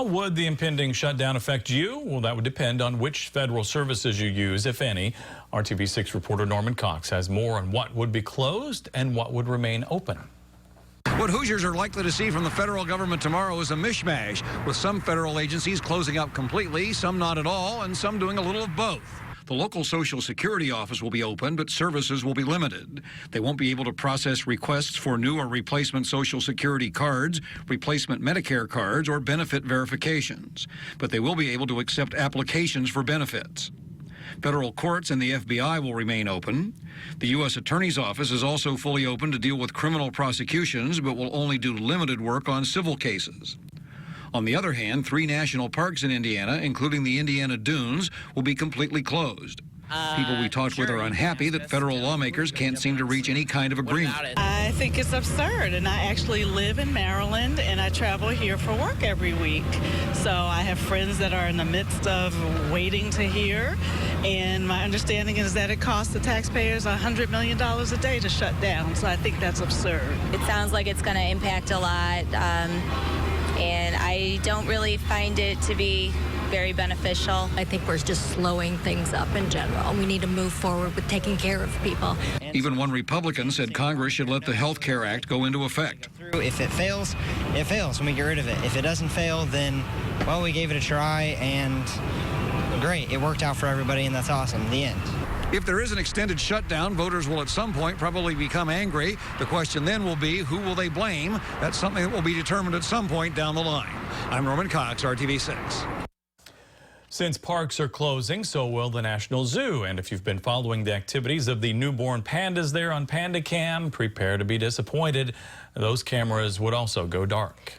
How would the impending shutdown affect you? Well, that would depend on which federal services you use, if any. RTV6 reporter Norman Cox has more on what would be closed and what would remain open. What Hoosiers are likely to see from the federal government tomorrow is a mishmash, with some federal agencies closing up completely, some not at all, and some doing a little of both. The local Social Security office will be open, but services will be limited. They won't be able to process requests for new or replacement Social Security cards, replacement Medicare cards, or benefit verifications. But they will be able to accept applications for benefits. Federal courts and the FBI will remain open. The U.S. Attorney's Office is also fully open to deal with criminal prosecutions, but will only do limited work on civil cases. On the other hand, 3 national parks in Indiana, including the Indiana Dunes, will be completely closed. People we talked with are unhappy that federal lawmakers can't seem to reach any kind of agreement. I think it's absurd, and I actually live in Maryland, and I travel here for work every week. So I have friends that are in the midst of waiting to hear, and my understanding is that it costs the taxpayers $100 million a day to shut down. So I think that's absurd. It sounds like it's going to impact a lot, and I don't really find it to be very beneficial. I think we're just slowing things up in general. We need to move forward with taking care of people. Even one Republican said Congress should let the Health Care Act go into effect. If it fails, and we get rid of it. If it doesn't fail, then, well, we gave it a try, and great, it worked out for everybody, and that's awesome. The end. If there is an extended shutdown, voters will at some point probably become angry. The question then will be, who will they blame? That's something that will be determined at some point down the line. I'm Norman Cox, RTV6. Since parks are closing, so will the National Zoo. And if you've been following the activities of the newborn pandas there on PandaCam, prepare to be disappointed. Those cameras would also go dark.